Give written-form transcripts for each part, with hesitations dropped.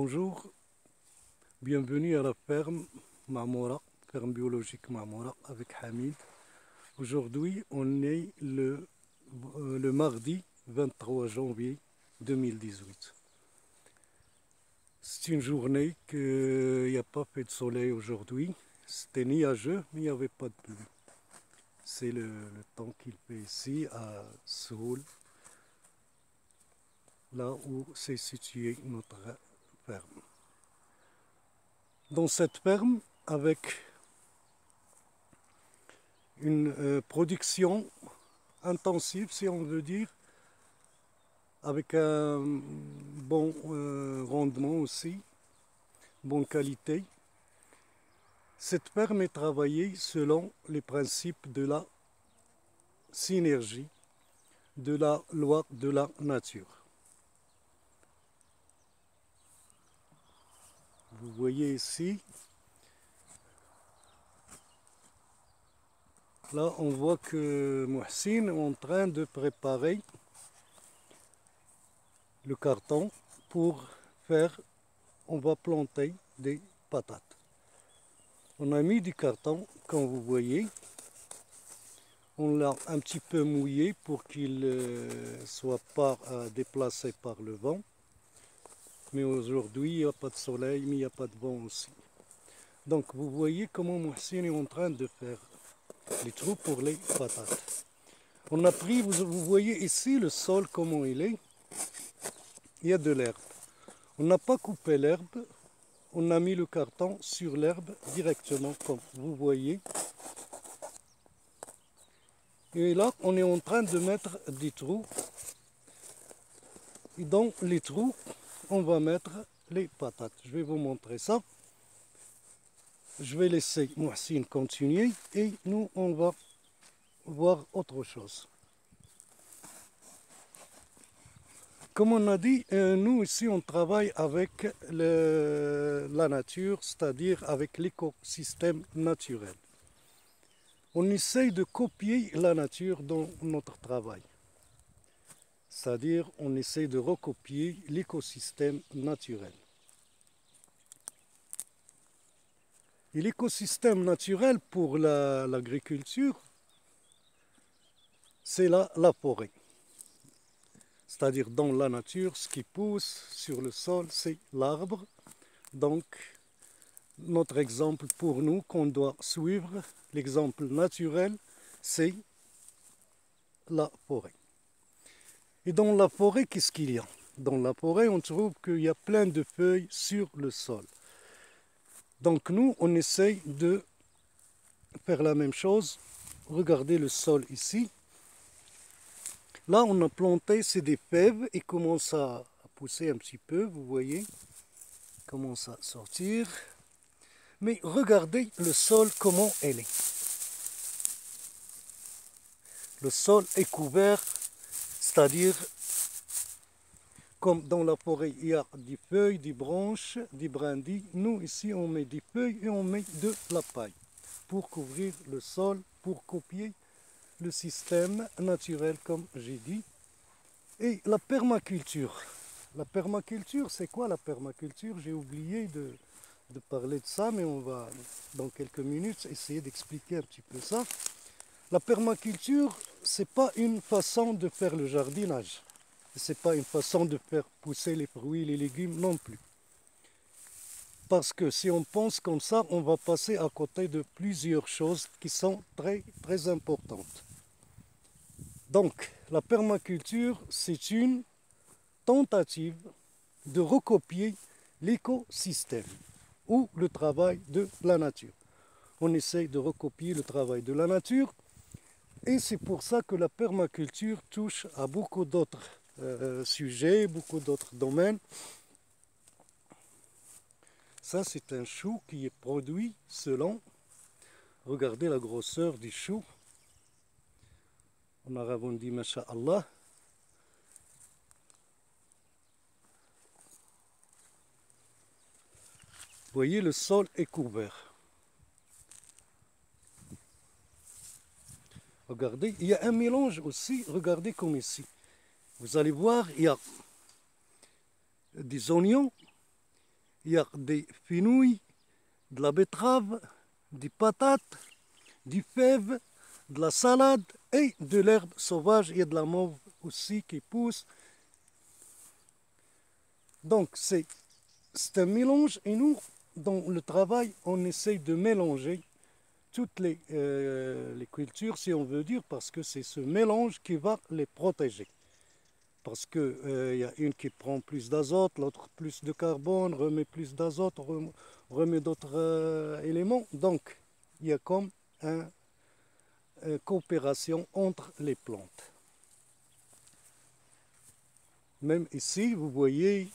Bonjour, bienvenue à la ferme Mamoura, ferme biologique Mamoura avec Hamid. Aujourd'hui, on est le mardi 23 janvier 2018. C'est une journée qu'il n'y a pas fait de soleil aujourd'hui. C'était nuageux, mais il n'y avait pas de pluie. C'est le temps qu'il fait ici à Séoul, là où s'est située notre ferme. Dans cette ferme, avec une production intensive, si on veut dire, avec un bon rendement aussi, bonne qualité. Cette ferme est travaillée selon les principes de la synergie, de la loi de la nature. Vous voyez ici, là on voit que Mohsin est en train de préparer le carton pour faire, on va planter des patates. On a mis du carton, comme vous voyez, on l'a un petit peu mouillé pour qu'il ne soit pas déplacé par le vent. Mais aujourd'hui, il n'y a pas de soleil, mais il n'y a pas de vent aussi. Donc vous voyez comment Mohsin est en train de faire les trous pour les patates. On a pris, vous voyez ici le sol comment il est. Il y a de l'herbe. On n'a pas coupé l'herbe, on a mis le carton sur l'herbe directement comme vous voyez. Et là, on est en train de mettre des trous. Et dans les trous, on va mettre les patates. Je vais vous montrer ça. Je vais laisser Mohsin continuer et nous, on va voir autre chose. Comme on a dit, nous ici, on travaille avec la nature, c'est-à-dire avec l'écosystème naturel. On essaye de copier la nature dans notre travail. C'est-à-dire, on essaie de recopier l'écosystème naturel. Et l'écosystème naturel pour l'agriculture, c'est la forêt. C'est-à-dire, dans la nature, ce qui pousse sur le sol, c'est l'arbre. Donc, notre exemple pour nous, qu'on doit suivre, l'exemple naturel, c'est la forêt. Et dans la forêt, qu'est-ce qu'il y a? Dans la forêt, on trouve qu'il y a plein de feuilles sur le sol. Donc nous, on essaye de faire la même chose. Regardez le sol ici. Là, on a planté, c'est des fèves et commence à pousser un petit peu, vous voyez. Commence à sortir. Mais regardez le sol, comment elle est. Le sol est couvert, c'est-à-dire, comme dans la forêt, il y a des feuilles, des branches, des brindilles. Nous, ici, on met des feuilles et on met de la paille pour couvrir le sol, pour copier le système naturel, comme j'ai dit. Et la permaculture. La permaculture, c'est quoi la permaculture? J'ai oublié de parler de ça, mais on va, dans quelques minutes, essayer d'expliquer un petit peu ça. La permaculture, c'est pas une façon de faire le jardinage. C'est pas une façon de faire pousser les fruits et les légumes non plus. Parce que si on pense comme ça, on va passer à côté de plusieurs choses qui sont très, très importantes. Donc, la permaculture, c'est une tentative de recopier l'écosystème ou le travail de la nature. On essaye de recopier le travail de la nature et c'est pour ça que la permaculture touche à beaucoup d'autres sujets, beaucoup d'autres domaines. Ça, c'est un chou qui est produit selon, regardez la grosseur du chou. En arabe, on dit Masha'Allah. Vous voyez, le sol est couvert. Regardez, il y a un mélange aussi, regardez comme ici. Vous allez voir, il y a des oignons, il y a des fenouils, de la betterave, des patates, du fèves, de la salade et de l'herbe sauvage. Il y a de la mauve aussi qui pousse. Donc c'est un mélange et nous, dans le travail, on essaye de mélanger toutes les cultures, si on veut dire, parce que c'est ce mélange qui va les protéger. Parce qu'il y a une qui prend plus d'azote, l'autre plus de carbone, remet plus d'azote, remet d'autres éléments. Donc, il y a comme une coopération entre les plantes. Même ici, vous voyez,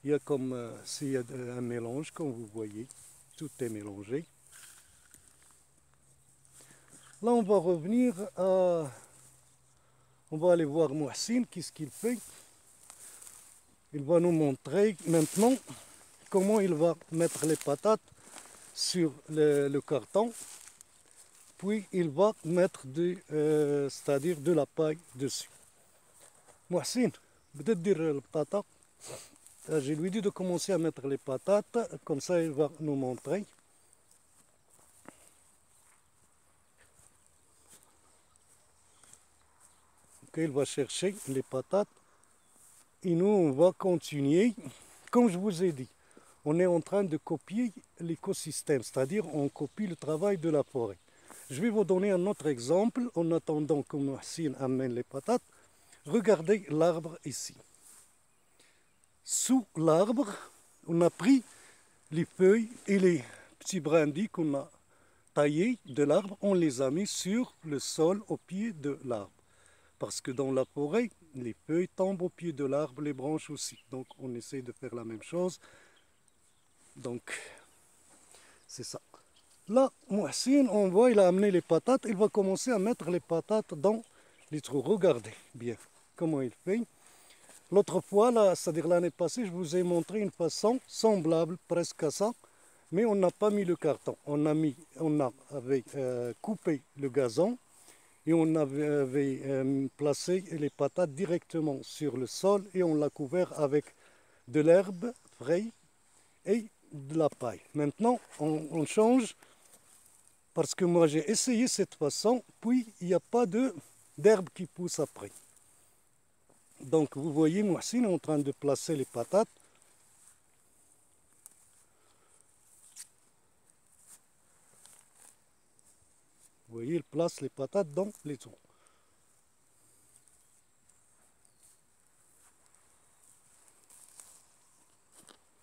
il y a comme s'il y a un mélange, comme vous voyez, tout est mélangé. Là, on va revenir à... On va aller voir Mohsin, qu'est-ce qu'il fait. Il va nous montrer maintenant comment il va mettre les patates sur le carton. Puis il va mettre c'est-à-dire de la paille dessus. Mohsin, peut-être dire le patate. Je lui dis de commencer à mettre les patates, comme ça il va nous montrer. Ok, il va chercher les patates et nous on va continuer. Comme je vous ai dit, on est en train de copier l'écosystème, c'est-à-dire on copie le travail de la forêt. Je vais vous donner un autre exemple en attendant que Mohsin amène les patates. Regardez l'arbre ici. Sous l'arbre, on a pris les feuilles et les petits brindilles qu'on a taillés de l'arbre, on les a mis sur le sol au pied de l'arbre. Parce que dans la forêt, les feuilles tombent au pied de l'arbre, les branches aussi. Donc on essaie de faire la même chose. Donc c'est ça. Là, Mohsin, on voit, il a amené les patates. Il va commencer à mettre les patates dans les trous. Regardez bien comment il fait. L'autre fois, là, c'est-à-dire l'année passée, je vous ai montré une façon semblable presque à ça, mais on n'a pas mis le carton. On avait coupé le gazon et on avait placé les patates directement sur le sol et on l'a couvert avec de l'herbe fraîche et de la paille. Maintenant, on change parce que moi j'ai essayé cette façon, puis il n'y a pas d'herbe qui pousse après. Donc vous voyez Mohsin est en train de placer les patates. Vous voyez, il place les patates dans les trous.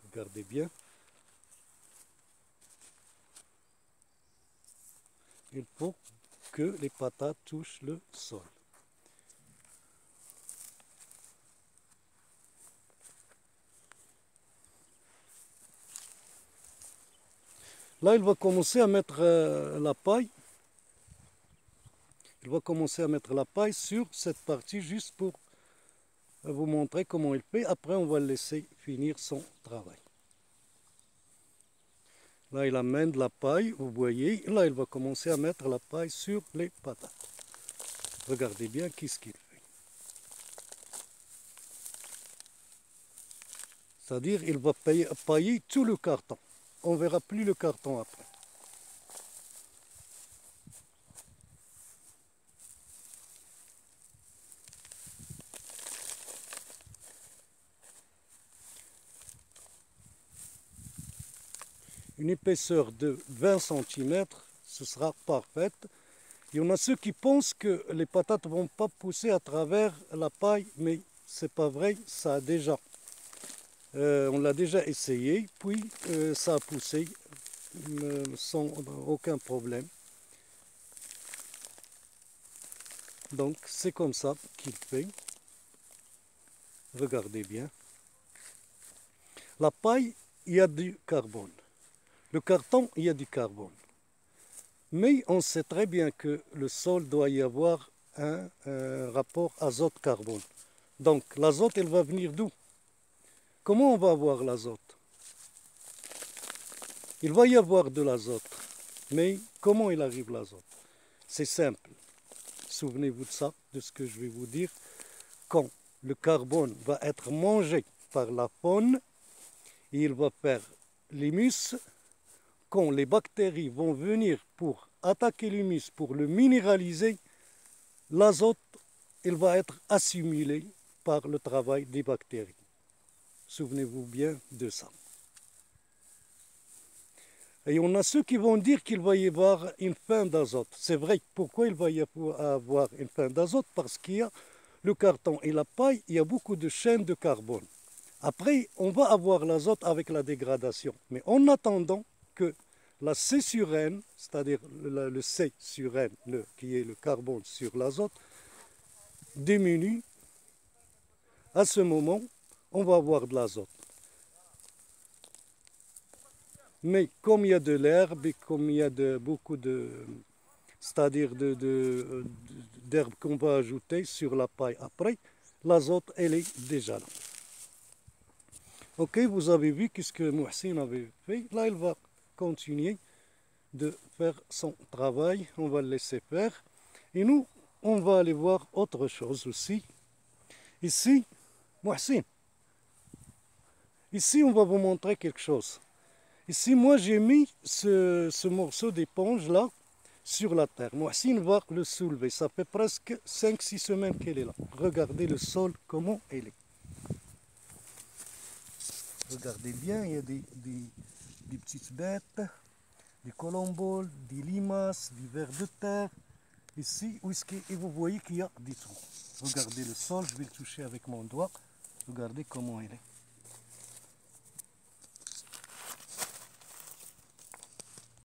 Regardez bien. Il faut que les patates touchent le sol. Là, il va commencer à mettre la paille. Il va commencer à mettre la paille sur cette partie juste pour vous montrer comment il fait. Après, on va le laisser finir son travail. Là, il amène de la paille, vous voyez. Là, il va commencer à mettre la paille sur les patates. Regardez bien qu'est-ce qu'il fait. C'est-à-dire, il va pailler tout le carton. On ne verra plus le carton après. Une épaisseur de 20 cm, ce sera parfaite. Il y en a ceux qui pensent que les patates ne vont pas pousser à travers la paille, mais ce n'est pas vrai, ça a déjà. On l'a déjà essayé, puis ça a poussé sans aucun problème. Donc c'est comme ça qu'il fait. Regardez bien. La paille, il y a du carbone. Le carton, il y a du carbone. Mais on sait très bien que le sol doit y avoir un rapport azote-carbone. Donc l'azote, il va venir d'où? Comment on va avoir l'azote? Il va y avoir de l'azote. Mais comment il arrive l'azote? C'est simple. Souvenez-vous de ça, de ce que je vais vous dire. Quand le carbone va être mangé par la faune, Et il va faire l'humus. Quand les bactéries vont venir pour attaquer l'humus, pour le minéraliser, l'azote, il va être assimilé par le travail des bactéries. Souvenez-vous bien de ça. Et on a ceux qui vont dire qu'il va y avoir une fin d'azote. C'est vrai, pourquoi il va y avoir une fin d'azote? Parce qu'il y a le carton et la paille, il y a beaucoup de chaînes de carbone. Après, on va avoir l'azote avec la dégradation. Mais en attendant que la C sur N, c'est-à-dire le C sur N, qui est le carbone sur l'azote, diminue, à ce moment, on va avoir de l'azote. Mais comme il y a de l'herbe et comme il y a beaucoup de, c'est-à-dire d'herbe qu'on va ajouter sur la paille après, l'azote, elle est déjà là. Ok, vous avez vu qu'est-ce que Mohsin avait fait. Là, il va continuer de faire son travail. On va le laisser faire. Et nous, on va aller voir autre chose aussi. Ici, Mohsin, ici, on va vous montrer quelque chose. Ici, moi, j'ai mis ce morceau d'éponge là sur la terre. Mohsin va le soulever. Ça fait presque 5-6 semaines qu'elle est là. Regardez le sol, comment elle est. Regardez bien, il y a des petites bêtes, des colomboles, des limaces, des vers de terre. Ici, et vous voyez qu'il y a des trous. Regardez le sol, je vais le toucher avec mon doigt. Regardez comment il est.